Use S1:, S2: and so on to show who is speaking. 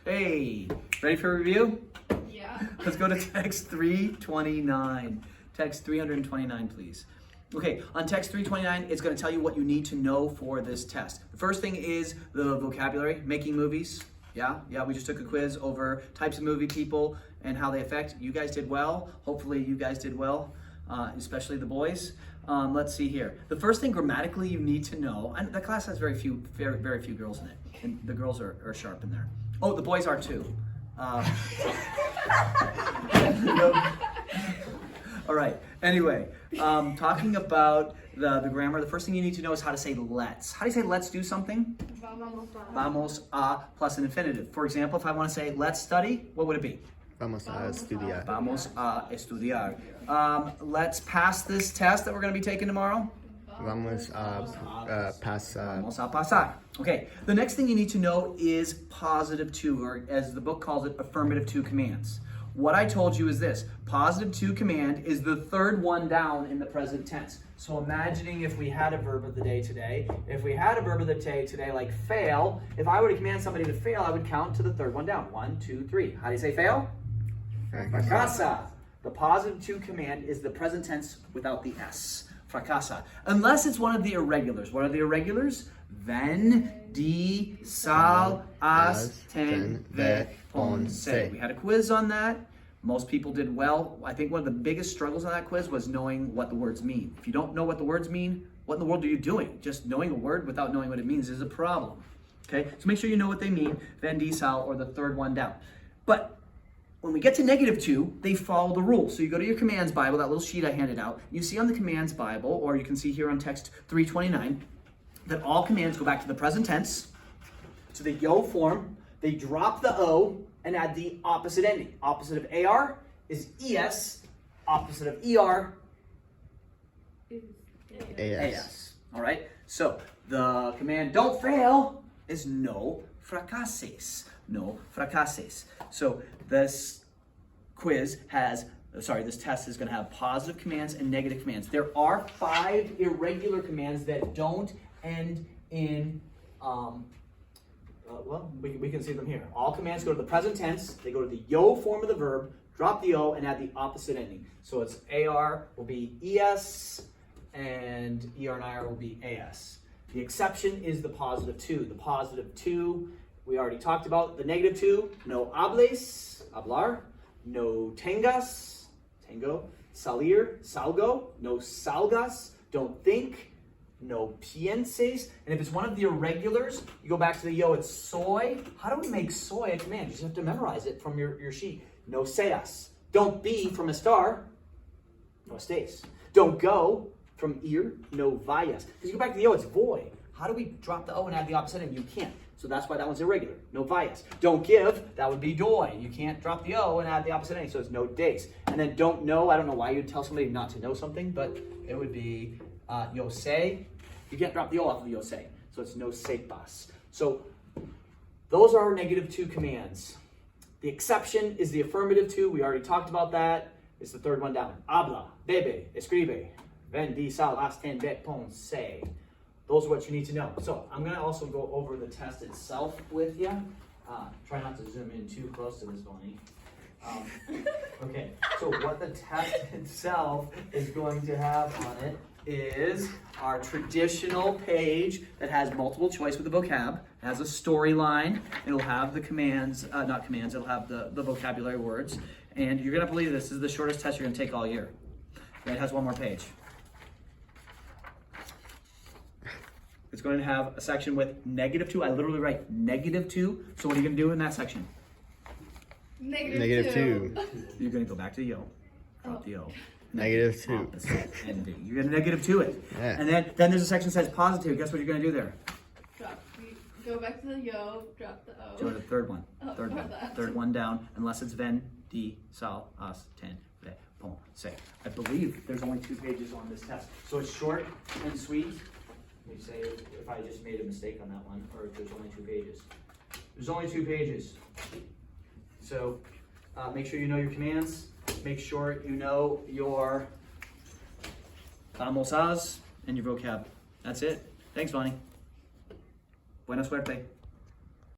S1: Hey, ready for review?
S2: Yeah.
S1: Let's go to text 329. Text 329, please. Okay, on text 329, it's going to tell you what you need to know for this test. The first thing is the vocabulary, making movies. Yeah, we just took a quiz over types of movie people and how they affect. You guys did well. Hopefully you guys did well, especially the boys. Let's see here. The first thing grammatically you need to know, and the class has very few girls in it, and the girls are sharp in there. Oh, the boys are too. All right. Anyway, talking about the grammar, the first thing you need to know is how to say let's. How do you say let's do something? Vamos a plus an infinitive. For example, if I want to say let's study, what would it be?
S3: Vamos a estudiar.
S1: Vamos a estudiar. Let's pass this test that we're going to be taking tomorrow.
S3: Vamos a pasar.
S1: Vamos a pasar. Okay, the next thing you need to know is positive to, or as the book calls it, affirmative to commands. What I told you is this: positive to command is the third one down in the present tense. So imagining if we had a verb of the day today, like fail, if I were to command somebody to fail, I would count to the third one down. 1, 2, 3. How do you say fail? Fracasa. The positive to command is the present tense without the S. Fracasa. Unless it's one of the irregulars. What are the irregulars? Ven, di, sal, as, ten, ve, ponce. We had a quiz on that. Most people did well. I think one of the biggest struggles on that quiz was knowing what the words mean. If you don't know what the words mean, what in the world are you doing? Just knowing a word without knowing what it means is a problem. Okay, so make sure you know what they mean. Ven, di, sal, or the third one down. But when we get to -2, they follow the rules. So you go to your commands Bible, that little sheet I handed out. You see on the commands Bible, or you can see here on text 329, that all commands go back to the present tense, to the yo form. They drop the O and add the opposite ending. Opposite of AR is ES. Opposite of ER, AS. All right? So the command don't fail is no fracases. No fracases. So this test is going to have positive commands and negative commands. There are 5 irregular commands that don't end in, we can see them here. All commands go to the present tense. They go to the yo form of the verb, drop the O, and add the opposite ending. So it's AR will be ES, and ER and IR will be AS. The exception is the positive to. The positive to, we already talked about. The -2, no hables, hablar. No tengas, tengo. Salir, salgo. No salgas, don't think. No pienses. And if it's one of the irregulars, you go back to the yo, it's soy. How do we make soy a command? You just have to memorize it from your sheet. No seas. Don't be from estar. No estés. Don't go from ir. No vayas. Because you go back to the yo, it's voy. How do we drop the O and add the opposite end? You can't. So that's why that one's irregular. No vayas. Don't give, that would be doy. You can't drop the O and add the opposite end, so it's no des. And then don't know, I don't know why you'd tell somebody not to know something, but it would be yo sé. You can't drop the O off of yo sé, so it's no sepas. So those are our -2 commands. The exception is the affirmative to. We already talked about that. It's the third one down. Habla, bebe, escribe, ven, di, sal, as, ten, ve, ponce. Those are what you need to know. So I'm going to also go over the test itself with you. Try not to zoom in too close to this, Bonnie. Okay, so what the test itself is going to have on it is our traditional page that has multiple choice with the vocab. It has a storyline. It'll have the commands, not commands, it'll have the vocabulary words. And you're going to believe this is the shortest test you're going to take all year. It has one more page. It's going to have a section with -2. I literally write -2. So what are you going to do in that section?
S3: -2.
S1: You're going to go back to the yo. Drop the O.
S3: -2.
S1: Opposite ending. You're going to -2 it.
S3: Yeah.
S1: And then there's a section that says positive. Guess what you're going to do there?
S2: Go back to the yo, drop the O.
S1: Go to the third one.
S2: Oh,
S1: Third one.
S2: that.
S1: Third one down. Unless it's ven, di, sal, as, ten, ve, ponce. I believe there's only 2 pages on this test. So it's short and sweet. Let me say if I just made a mistake on that one, or if there's only 2 pages. There's only 2 pages. So make sure you know your commands. Make sure you know your famosas and your vocab. That's it. Thanks, Bonnie. Buena suerte.